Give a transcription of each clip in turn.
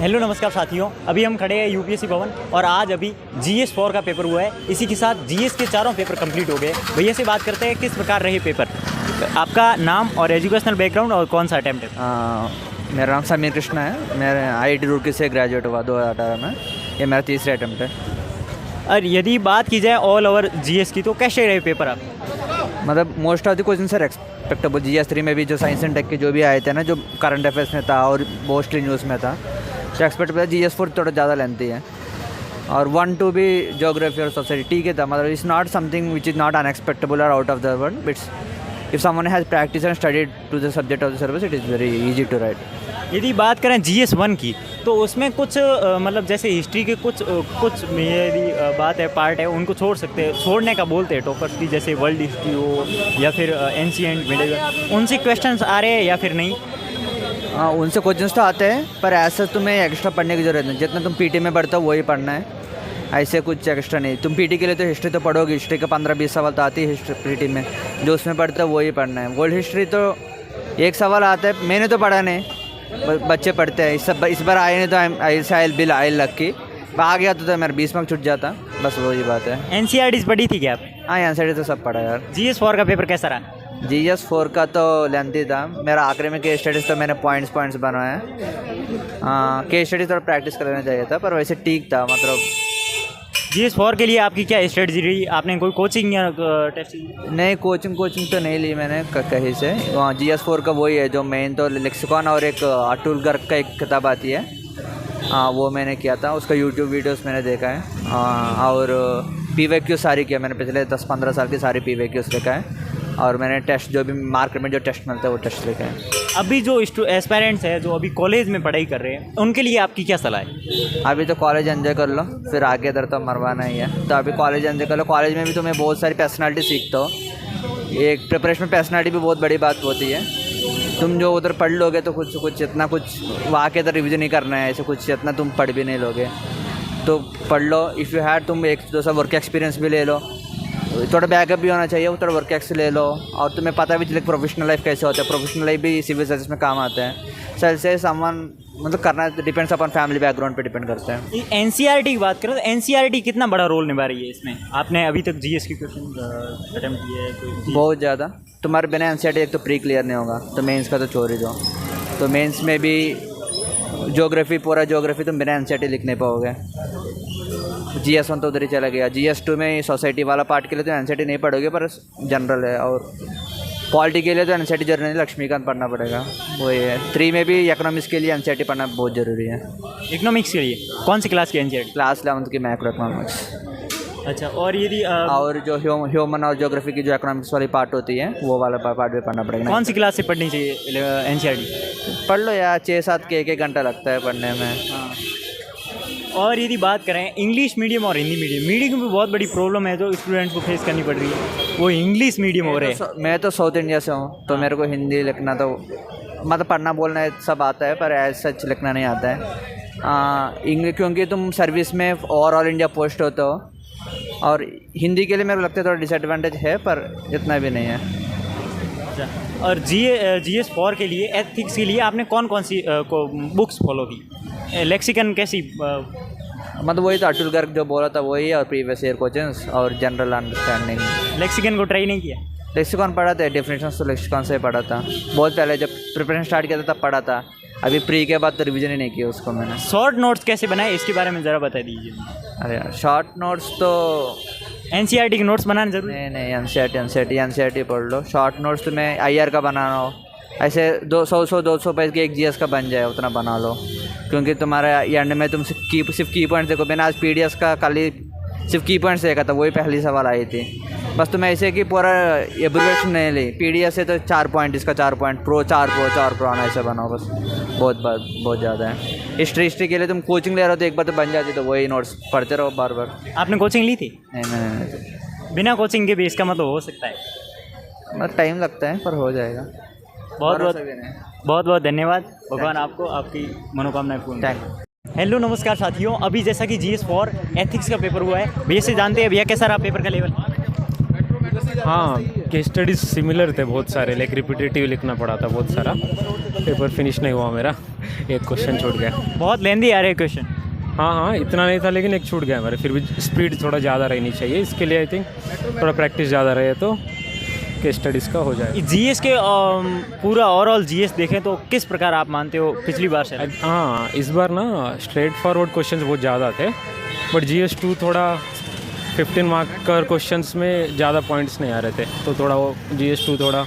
Hello नमस्कार साथियों, अभी हम खड़े हैं यूपीएससी भवन और आज अभी GS4 का पेपर हुआ है। इसी के साथ GS के चारों पेपर कंप्लीट हो गए। भैया से बात करते हैं किस प्रकार रहे पेपर। आपका नाम और एजुकेशनल बैकग्राउंड और कौन सा अटैम्प्ट है? मेरा नाम समीर कृष्णा है। मैं IIT रुड़की से ग्रेजुएट हुआ 2018 में। ये मेरा तीसरा अटैम्प्ट है। और यदि बात की जाए ऑल ओवर GS की तो कैसे रहे पेपर आप? मतलब most of the question sir expectable. GS3 में भी जो साइंस एंड टेक के जो भी आए थे ना, जो करंट अफेयर्स में था और मोस्टली न्यूज़ में था, तो एक्सपेक्टेबल है। GS4 थोड़ा ज़्यादा लेंथी है और 1-2 भी ज्योग्राफी और सोसाइटी ठीक है था। मतलब it's not something which is not unexpectable और out of the world. It's if someone has practice and studied to the subject of the syllabus, it is very easy to write. यदि बात करें GS1 की तो उसमें कुछ मतलब जैसे हिस्ट्री के कुछ मेरी बात है पार्ट है उनको छोड़ सकते हैं, छोड़ने का बोलते हैं टॉपर्स की, जैसे वर्ल्ड हिस्ट्री हो या फिर एंशिएंट मिडिवल, उनसे क्वेश्चंस आ रहे हैं या फिर नहीं? हाँ, उनसे क्वेश्चंस तो आते हैं पर ऐसा तुम्हें एक्स्ट्रा पढ़ने की ज़रूरत नहीं। जितना तुम पीटी में पढ़ते हो वही पढ़ना है, ऐसे कुछ एक्स्ट्रा नहीं। तुम पीटी के लिए तो हिस्ट्री तो पढ़ोगे, हिस्ट्री के 15-20 सवाल तो आती है हिस्ट्री पीटी में, जो उसमें पढ़ते हो वही पढ़ना है। वर्ल्ड हिस्ट्री तो एक सवाल आता है, मैंने तो पढ़ा नहीं, बच्चे पढ़ते हैं। इस बार आए नहीं तो आई लक्की, आ गया तो मेरा 20 मार्क छूट जाता, बस वही बात है। NCERTs पढ़ी थी क्या आप? हाँ, NCERT तो सब पढ़ा यार। GS4 का पेपर कैसा रहा? GS4 का तो लेंथी था। मेरा आखिरी में केस स्टडीज़ तो मैंने पॉइंट्स बनाए हैं। केस स्टडीज़ थोड़ा प्रैक्टिस कर लेना चाहिए था, पर वैसे ठीक था। मतलब GS4 के लिए आपकी क्या स्ट्रेटजी रही? आपने कोई कोचिंग या टेस्ट? नहीं, कोचिंग तो नहीं ली मैंने कहीं से। वहाँ GS4 का वही है जो मेन तो लेक्सिकॉन और एक अतुल गर्ग का एक किताब आती है, हाँ वो मैंने किया था। उसका यूट्यूब वीडियोस मैंने देखा है। और PYQ सारी किया मैंने, पिछले 10-15 साल की सारी PYQs देखा है। और मैंने टेस्ट जो भी मार्केट में जो टेस्ट मिलता है वो टेस्ट लिखे हैं। अभी जो एस्पायरेंट्स हैं जो अभी कॉलेज में पढ़ाई कर रहे हैं उनके लिए आपकी क्या सलाह है? अभी तो कॉलेज एंजॉय कर लो, फिर आगे इधर तो मरवाना ही है। तो अभी कॉलेज एंजॉय कर लो। कॉलेज में भी तुम्हें बहुत सारी पर्सनालिटी सीखते हो। एक प्रिपरेशन में पर्सनालिटी भी बहुत बड़ी बात होती है। तुम जो उधर पढ़ लोगे तो कुछ इतना कुछ वहाँ के इधर रिविजन नहीं करना है, ऐसे कुछ इतना तुम पढ़ भी नहीं लोगे। तो पढ़ लो। इफ़ यू हैड तुम 1-2 वर्क एक्सपीरियंस भी ले लो, थोड़ा बैकअप भी होना चाहिए, वो थोड़ा वर्क एक्स ले लो। और तुम्हें पता भी चले प्रोफेशनल लाइफ कैसे होता है। प्रोफेशनल लाइफ भी सिविल सर्विस में काम आता है। सर से सामान मतलब करना डिपेंड्स अपन फैमिली बैकग्राउंड पे डिपेंड करते हैं। NCERT की बात करें तो NCERT कितना बड़ा रोल निभा रही है इसमें? आपने अभी तक GS की क्वेश्चन अटेम्प्ट किए हैं? बहुत ज़्यादा। तुम्हारे बिना NCERT एक तो प्री क्लियर नहीं होगा, तो मेंस का तो छोड़ ही दो। तो मेंस में भी पूरा ज्योग्राफी तुम बिना NCERT लिख नहीं पाओगे। GS1 तो उधर ही चला गया। GS2 में सोसाइटी वाला पार्ट के लिए तो NCERT नहीं पढ़ोगे, पर जनरल है। और पॉलिटी के लिए तो NCERT जरूरी नहीं, लक्ष्मीकांत पढ़ना पड़ेगा, वही है। 3 में भी इकोनॉमिक्स के लिए NCERT पढ़ना बहुत ज़रूरी है। इकोनॉमिक्स के लिए कौन सी क्लास की NCERT? क्लास 11th की मैक्रो इकोनॉमिक्स। अच्छा, और यदि और जो ह्यूमन और ज्योग्राफी की जो इकोनॉमिक्स वाली पार्ट होती है वो वाला पार्ट भी पढ़ना पड़ेगा। कौन सी क्लास से पढ़नी चाहिए NCERT? पढ़ लो यार, 6-7 के 1 घंटा लगता है पढ़ने में। हाँ। और यदि बात करें इंग्लिश मीडियम और हिंदी मीडियम में बहुत बड़ी प्रॉब्लम है जो स्टूडेंट्स को फेस करनी पड़ रही है, वो इंग्लिश मीडियम हो रहे हैं। मैं तो साउथ इंडिया से हूँ, तो मेरे को हिंदी लिखना तो मतलब पढ़ना बोलना सब आता है, पर एज सच लिखना नहीं आता है। इंग्लिश क्योंकि तुम सर्विस में ओवरऑल इंडिया पोस्ट होते हो, और हिंदी के लिए मेरे को लगता है थोड़ा डिसएडवांटेज है, पर इतना भी नहीं है। अच्छा, और GS4 के लिए एथिक्स के लिए आपने कौन सी बुक्स फॉलो की? लेक्सिकन कैसी? मतलब वही तो अतुल गर्ग जो बोला था वही, और प्रीवियस ईयर क्वेश्चंस और जनरल अंडरस्टैंडिंग। लेक्सिकन को ट्राई नहीं किया? लेक्सिकॉन पढ़ा था, डेफिनेशंस तो लेक्सिकॉन से पढ़ा था बहुत पहले, जब प्रिपरेशन स्टार्ट किया था तब पढ़ा था। अभी प्री के बाद तो रिवीजन ही नहीं किया उसको मैंने। शॉर्ट नोट्स कैसे बनाए इसके बारे में ज़रा बता दीजिए। अरे यार, शॉर्ट नोट्स तो NCERT के नोट्स बनाने जरूरी? नहीं, NCERT पढ़ लो। शॉर्ट नोट्स तुम्हें IR का बनाना हो, ऐसे 200 पेज के एक GS का बन जाए उतना बना लो। क्योंकि तुम्हारा एंड में तुम सिर्फ की पॉइंट्स देखो। मैंने आज PDS का कल ही सिर्फ की पॉइंट्स देखा था, वही पहली सवाल आई थी। बस तुम्हें ऐसे कि पूरा एब्रिविएशन नहीं ली। PDS से तो 4 पॉइंट, इसका 4 पॉइंट, प्रो 4 प्रो आना, ऐसे बनाओ बस। बहुत ज़्यादा है। हिस्ट्री के लिए तुम कोचिंग ले रहे हो तो एक बार तो बन जाती, तो वही नोट्स पढ़ते रहो बार बार। आपने कोचिंग ली थी? नहीं, मैंने बिना कोचिंग के भी इसका मतलब हो सकता है? मतलब टाइम लगता है, पर हो जाएगा। बहुत बहुत धन्यवाद। भगवान आपको आपकी मनोकामनाएं पूर्ण करें। हेलो नमस्कार साथियों, अभी जैसा कि GS4 एथिक्स का पेपर हुआ है, भैया से जानते हैं भैया कैसा रहा पेपर का लेवल? हाँ, केस स्टडीज सिमिलर थे बहुत सारे, लाइक रिपीटेटिव लिखना पड़ा था बहुत सारा, पेपर फिनिश नहीं हुआ मेरा, एक क्वेश्चन छूट गया। बहुत लेंदी आ रहे हैं क्वेश्चन। हाँ, इतना नहीं था लेकिन एक छूट गया मेरा, फिर भी स्पीड थोड़ा ज़्यादा रहनी चाहिए, इसके लिए आई थिंक थोड़ा प्रैक्टिस ज़्यादा रहे तो केस स्टडीज़ का हो जाए। जीएस के पूरा ओवरऑल जीएस देखें तो किस प्रकार आप मानते हो पिछली बार से? हाँ, इस बार ना स्ट्रेट फॉरवर्ड क्वेश्चंस बहुत ज़्यादा थे, बट GS2 थोड़ा 15 मार्क का क्वेश्चंस में ज़्यादा पॉइंट्स नहीं आ रहे थे, तो थोड़ा वो GS2 थोड़ा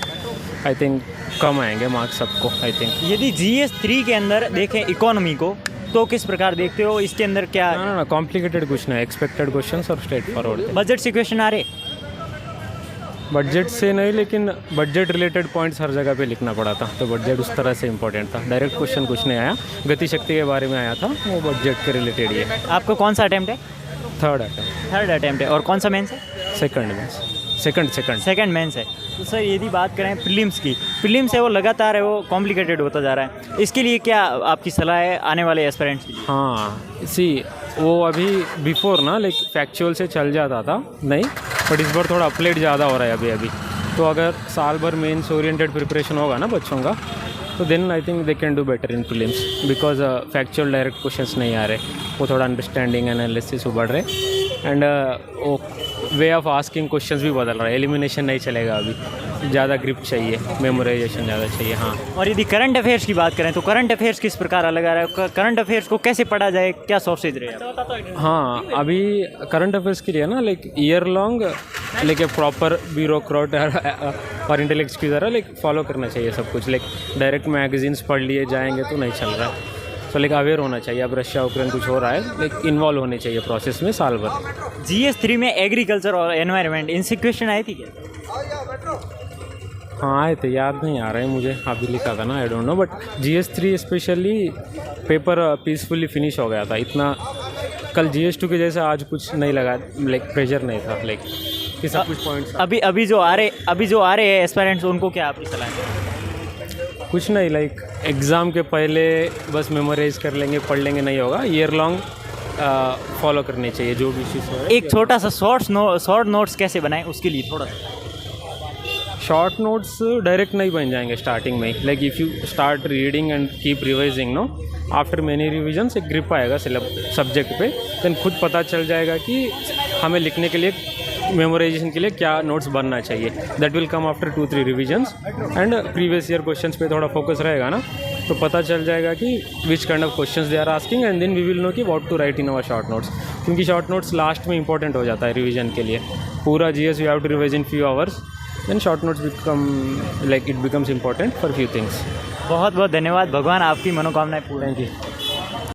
आई थिंक कम आएंगे मार्क्स सबको आई थिंक। यदि GS3 के अंदर देखें इकोनॉमी को तो किस प्रकार देखते हो? इसके अंदर क्या ना कॉम्प्लिकेटेड कुछ नहीं, एक्सपेक्टेड क्वेश्चंस और स्ट्रेट फॉरवर्ड। बजट से क्वेश्चन आ रहे? बजट से नहीं, लेकिन बजट रिलेटेड पॉइंट्स हर जगह पे लिखना पड़ा था, तो बजट उस तरह से इंपॉर्टेंट था। डायरेक्ट क्वेश्चन कुछ नहीं आया, गति शक्ति के बारे में आया था, वो बजट के रिलेटेड ही है। आपका कौन सा अटैम्प्ट है? थर्ड अटैम्प्ट है। और कौन सा मेंस है? सेकंड मेंस है। तो सर यदि बात करें प्रीलिम्स की, प्रीलिम्स है वो लगातार है वो कॉम्प्लिकेटेड होता जा रहा है, इसके लिए क्या आपकी सलाह है आने वाले एस्पिरेंट्स के लिए? हाँ, वो अभी बिफोर ना लाइक फैक्चुअल से चल जाता था नहीं, बट इस बार थोड़ा अपलेट ज़्यादा हो रहा है अभी। तो अगर साल भर मेंस ओरिएंटेड प्रिपरेशन होगा ना बच्चों का, तो then I think they can do better in prelims, because factual direct questions नहीं आ रहे, वो थोड़ा अंडरस्टैंडिंग एनालिसिस बढ़ रहे, एंड वो वे ऑफ आस्किंग क्वेश्चंस भी बदल रहा है। एलिमिनेशन नहीं चलेगा अभी, ज़्यादा ग्रिप चाहिए, मेमोराइजेशन ज़्यादा चाहिए। हाँ, और यदि करंट अफेयर्स की बात करें तो करंट अफेयर्स किस प्रकार अलग आ रहा है? करंट अफेयर्स को कैसे पढ़ा जाए, क्या सोर्सेज रहे? हाँ, अभी करंट अफेयर्स के लिए ना like year long like proper bureaucrat और इंटेलेक्ट्स की तरह लाइक फॉलो करना चाहिए सब कुछ। लाइक डायरेक्ट मैगजीन्स पढ़ लिए जाएंगे तो नहीं चल रहा है, तो लाइक अवेयर होना चाहिए। अब रशिया यूक्रेन कुछ हो रहा है, लाइक इन्वॉल्व होने चाहिए प्रोसेस में साल भर। GS3 में एग्रीकल्चर और एनवायरनमेंट इनसे क्वेश्चन आई थी क्या? हाँ, आए थे, याद नहीं आ रहे हैं मुझे, अभी लिखा था ना, I don't know, but GS3 specially paper peacefully finish हो गया था। इतना कल GS2 के जैसा आज कुछ नहीं लगा, लाइक प्रेशर नहीं था, लाइक कि सब कुछ पॉइंट्स। अभी जो आ रहे हैं एस्पिरेंट्स, उनको क्या आपकी सलाह है? कुछ नहीं, लाइक एग्ज़ाम के पहले बस मेमोराइज कर लेंगे, पढ़ लेंगे नहीं होगा, ईयर लॉन्ग फॉलो करनी चाहिए जो भी चीज़ हो। एक छोटा सा शॉर्ट नोट्स कैसे बनाएं उसके लिए थोड़ा सा? शॉर्ट नोट्स डायरेक्ट नहीं बन जाएंगे स्टार्टिंग में, like if you start reading and keep revising no, after many revisions एक ग्रिप आएगा सब्जेक्ट पे, देन खुद पता चल जाएगा कि हमें लिखने के लिए, मेमोराइजेशन के लिए क्या नोट्स बनना चाहिए। That will come after 2-3 revisions, and previous year questions पे थोड़ा फोकस रहेगा ना, तो पता चल जाएगा कि which kind of questions they are asking, and then we will know कि what to write in our short notes, क्योंकि शॉर्ट नोट्स लास्ट में इंपॉर्टेंट हो जाता है रिविजन के लिए। पूरा GS you have to revise in few hours, then short notes becomes important for few things. बहुत बहुत धन्यवाद, भगवान आपकी मनोकामनाएं पूर्ण। Thank you.